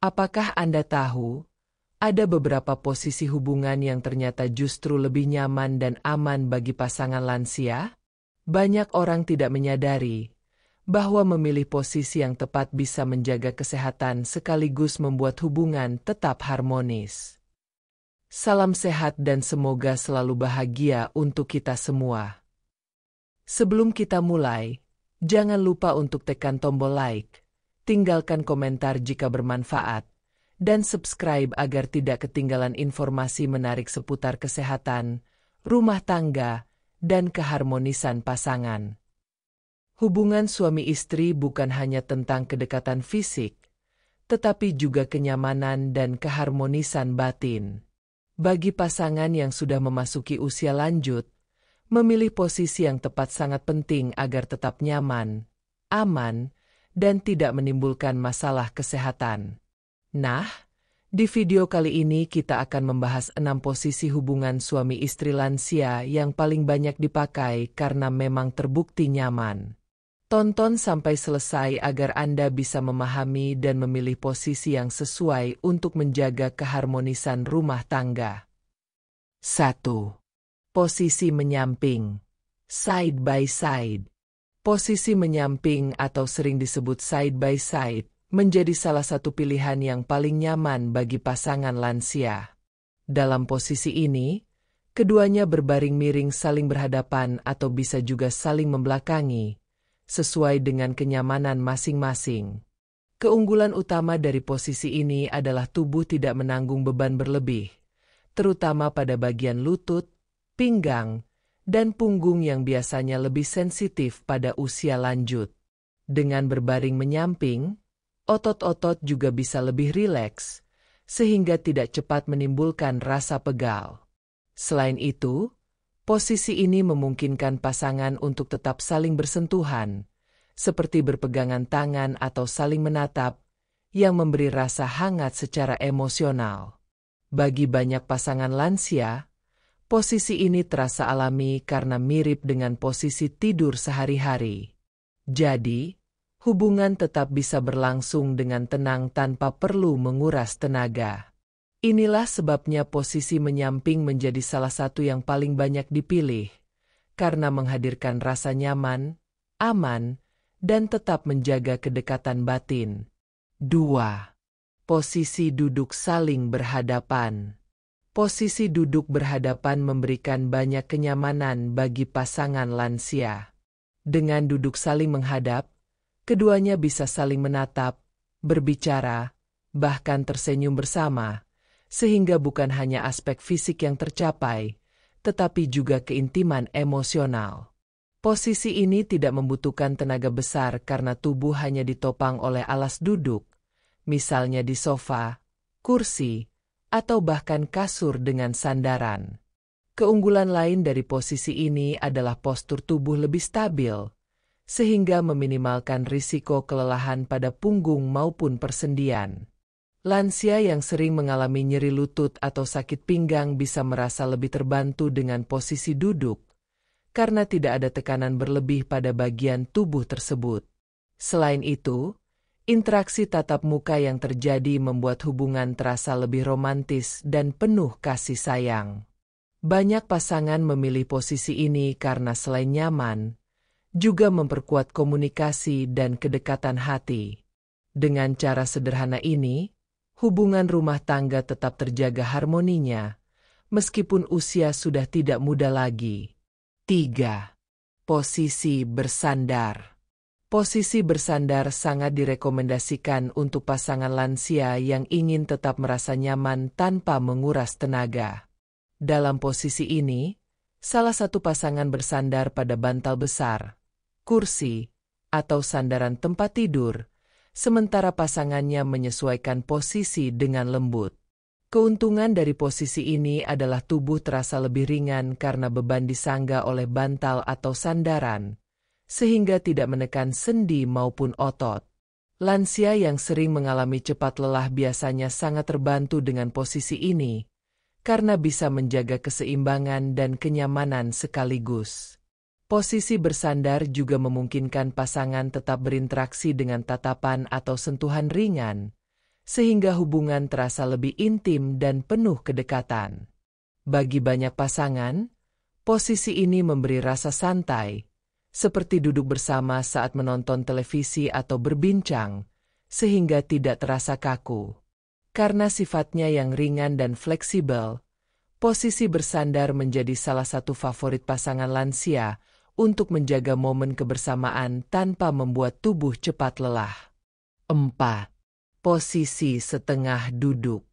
Apakah Anda tahu, ada beberapa posisi hubungan yang ternyata justru lebih nyaman dan aman bagi pasangan lansia? Banyak orang tidak menyadari bahwa memilih posisi yang tepat bisa menjaga kesehatan sekaligus membuat hubungan tetap harmonis. Salam sehat dan semoga selalu bahagia untuk kita semua. Sebelum kita mulai, jangan lupa untuk tekan tombol like, tinggalkan komentar jika bermanfaat, dan subscribe agar tidak ketinggalan informasi menarik seputar kesehatan, rumah tangga, dan keharmonisan pasangan. Hubungan suami istri bukan hanya tentang kedekatan fisik, tetapi juga kenyamanan dan keharmonisan batin. Bagi pasangan yang sudah memasuki usia lanjut, memilih posisi yang tepat sangat penting agar tetap nyaman, aman, dan tidak menimbulkan masalah kesehatan. Nah, di video kali ini kita akan membahas 6 posisi hubungan suami istri lansia yang paling banyak dipakai karena memang terbukti nyaman. Tonton sampai selesai agar Anda bisa memahami dan memilih posisi yang sesuai untuk menjaga keharmonisan rumah tangga. 1. Posisi menyamping, side by side. Posisi menyamping atau sering disebut side by side menjadi salah satu pilihan yang paling nyaman bagi pasangan lansia. Dalam posisi ini, keduanya berbaring miring saling berhadapan atau bisa juga saling membelakangi, sesuai dengan kenyamanan masing-masing. Keunggulan utama dari posisi ini adalah tubuh tidak menanggung beban berlebih, terutama pada bagian lutut, pinggang, dan punggung yang biasanya lebih sensitif pada usia lanjut. Dengan berbaring menyamping, otot-otot juga bisa lebih rileks, sehingga tidak cepat menimbulkan rasa pegal. Selain itu, posisi ini memungkinkan pasangan untuk tetap saling bersentuhan, seperti berpegangan tangan atau saling menatap, yang memberi rasa hangat secara emosional. Bagi banyak pasangan lansia, posisi ini terasa alami karena mirip dengan posisi tidur sehari-hari. Jadi, hubungan tetap bisa berlangsung dengan tenang tanpa perlu menguras tenaga. Inilah sebabnya posisi menyamping menjadi salah satu yang paling banyak dipilih, karena menghadirkan rasa nyaman, aman, dan tetap menjaga kedekatan batin. 2. Posisi duduk saling berhadapan. Posisi duduk berhadapan memberikan banyak kenyamanan bagi pasangan lansia. Dengan duduk saling menghadap, keduanya bisa saling menatap, berbicara, bahkan tersenyum bersama, sehingga bukan hanya aspek fisik yang tercapai, tetapi juga keintiman emosional. Posisi ini tidak membutuhkan tenaga besar karena tubuh hanya ditopang oleh alas duduk, misalnya di sofa, kursi, atau bahkan kasur dengan sandaran. Keunggulan lain dari posisi ini adalah postur tubuh lebih stabil, sehingga meminimalkan risiko kelelahan pada punggung maupun persendian. Lansia yang sering mengalami nyeri lutut atau sakit pinggang bisa merasa lebih terbantu dengan posisi duduk, karena tidak ada tekanan berlebih pada bagian tubuh tersebut. Selain itu, interaksi tatap muka yang terjadi membuat hubungan terasa lebih romantis dan penuh kasih sayang. Banyak pasangan memilih posisi ini karena selain nyaman, juga memperkuat komunikasi dan kedekatan hati. Dengan cara sederhana ini, hubungan rumah tangga tetap terjaga harmoninya, meskipun usia sudah tidak muda lagi. 3. Posisi bersandar. Posisi bersandar sangat direkomendasikan untuk pasangan lansia yang ingin tetap merasa nyaman tanpa menguras tenaga. Dalam posisi ini, salah satu pasangan bersandar pada bantal besar, kursi, atau sandaran tempat tidur, sementara pasangannya menyesuaikan posisi dengan lembut. Keuntungan dari posisi ini adalah tubuh terasa lebih ringan karena beban disangga oleh bantal atau sandaran, sehingga tidak menekan sendi maupun otot. Lansia yang sering mengalami cepat lelah biasanya sangat terbantu dengan posisi ini, karena bisa menjaga keseimbangan dan kenyamanan sekaligus. Posisi bersandar juga memungkinkan pasangan tetap berinteraksi dengan tatapan atau sentuhan ringan, sehingga hubungan terasa lebih intim dan penuh kedekatan. Bagi banyak pasangan, posisi ini memberi rasa santai, seperti duduk bersama saat menonton televisi atau berbincang, sehingga tidak terasa kaku. Karena sifatnya yang ringan dan fleksibel, posisi bersandar menjadi salah satu favorit pasangan lansia untuk menjaga momen kebersamaan tanpa membuat tubuh cepat lelah. 4. Posisi setengah duduk.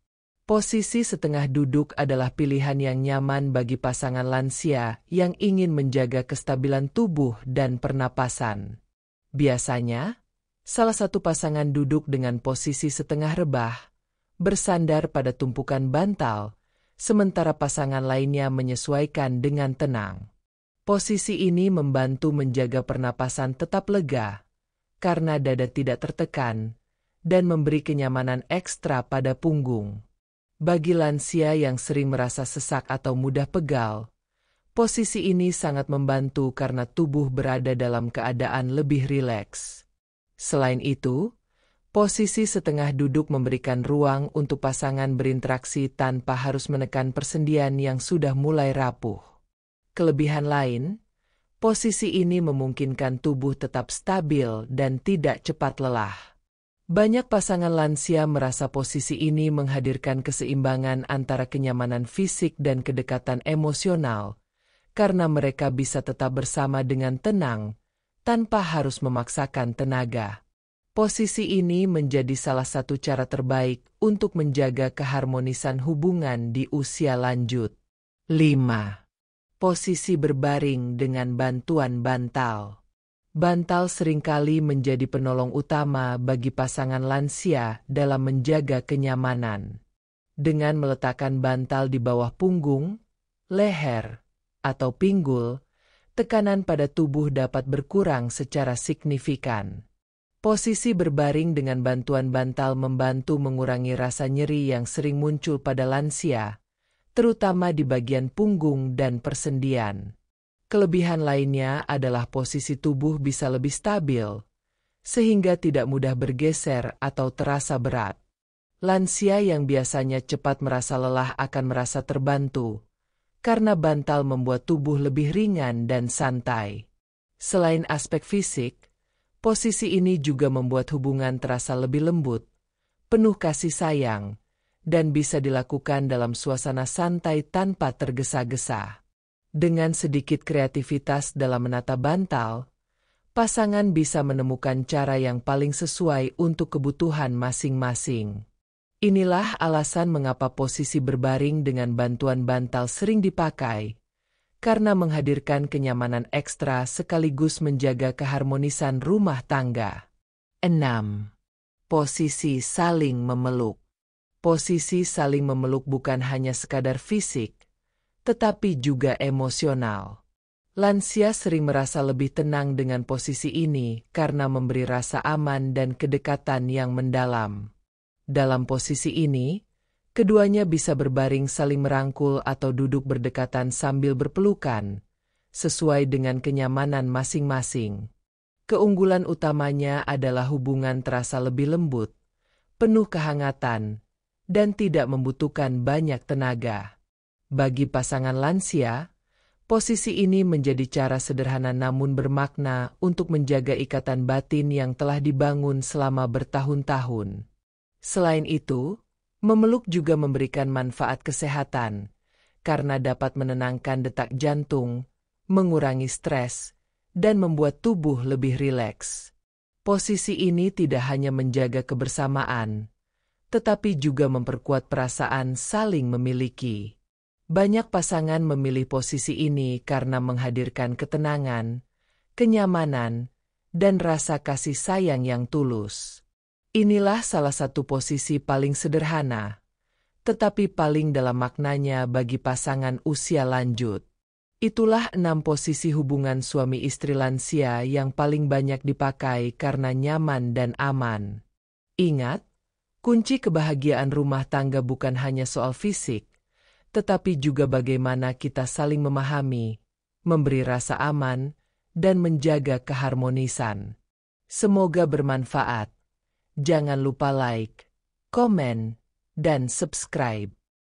Posisi setengah duduk adalah pilihan yang nyaman bagi pasangan lansia yang ingin menjaga kestabilan tubuh dan pernapasan. Biasanya, salah satu pasangan duduk dengan posisi setengah rebah, bersandar pada tumpukan bantal, sementara pasangan lainnya menyesuaikan dengan tenang. Posisi ini membantu menjaga pernapasan tetap lega, karena dada tidak tertekan, dan memberi kenyamanan ekstra pada punggung. Bagi lansia yang sering merasa sesak atau mudah pegal, posisi ini sangat membantu karena tubuh berada dalam keadaan lebih rileks. Selain itu, posisi setengah duduk memberikan ruang untuk pasangan berinteraksi tanpa harus menekan persendian yang sudah mulai rapuh. Kelebihan lain, posisi ini memungkinkan tubuh tetap stabil dan tidak cepat lelah. Banyak pasangan lansia merasa posisi ini menghadirkan keseimbangan antara kenyamanan fisik dan kedekatan emosional, karena mereka bisa tetap bersama dengan tenang, tanpa harus memaksakan tenaga. Posisi ini menjadi salah satu cara terbaik untuk menjaga keharmonisan hubungan di usia lanjut. 5. Posisi berbaring dengan bantuan bantal. Bantal seringkali menjadi penolong utama bagi pasangan lansia dalam menjaga kenyamanan. Dengan meletakkan bantal di bawah punggung, leher, atau pinggul, tekanan pada tubuh dapat berkurang secara signifikan. Posisi berbaring dengan bantuan bantal membantu mengurangi rasa nyeri yang sering muncul pada lansia, terutama di bagian punggung dan persendian. Kelebihan lainnya adalah posisi tubuh bisa lebih stabil, sehingga tidak mudah bergeser atau terasa berat. Lansia yang biasanya cepat merasa lelah akan merasa terbantu, karena bantal membuat tubuh lebih ringan dan santai. Selain aspek fisik, posisi ini juga membuat hubungan terasa lebih lembut, penuh kasih sayang, dan bisa dilakukan dalam suasana santai tanpa tergesa-gesa. Dengan sedikit kreativitas dalam menata bantal, pasangan bisa menemukan cara yang paling sesuai untuk kebutuhan masing-masing. Inilah alasan mengapa posisi berbaring dengan bantuan bantal sering dipakai, karena menghadirkan kenyamanan ekstra sekaligus menjaga keharmonisan rumah tangga. 6. Posisi saling memeluk. Posisi saling memeluk bukan hanya sekadar fisik, tetapi juga emosional. Lansia sering merasa lebih tenang dengan posisi ini karena memberi rasa aman dan kedekatan yang mendalam. Dalam posisi ini, keduanya bisa berbaring saling merangkul atau duduk berdekatan sambil berpelukan, sesuai dengan kenyamanan masing-masing. Keunggulan utamanya adalah hubungan terasa lebih lembut, penuh kehangatan, dan tidak membutuhkan banyak tenaga. Bagi pasangan lansia, posisi ini menjadi cara sederhana namun bermakna untuk menjaga ikatan batin yang telah dibangun selama bertahun-tahun. Selain itu, memeluk juga memberikan manfaat kesehatan, karena dapat menenangkan detak jantung, mengurangi stres, dan membuat tubuh lebih rileks. Posisi ini tidak hanya menjaga kebersamaan, tetapi juga memperkuat perasaan saling memiliki. Banyak pasangan memilih posisi ini karena menghadirkan ketenangan, kenyamanan, dan rasa kasih sayang yang tulus. Inilah salah satu posisi paling sederhana, tetapi paling dalam maknanya bagi pasangan usia lanjut. Itulah 6 posisi hubungan suami istri lansia yang paling banyak dipakai karena nyaman dan aman. Ingat, kunci kebahagiaan rumah tangga bukan hanya soal fisik, tetapi juga bagaimana kita saling memahami, memberi rasa aman, dan menjaga keharmonisan. Semoga bermanfaat. Jangan lupa like, komen, dan subscribe.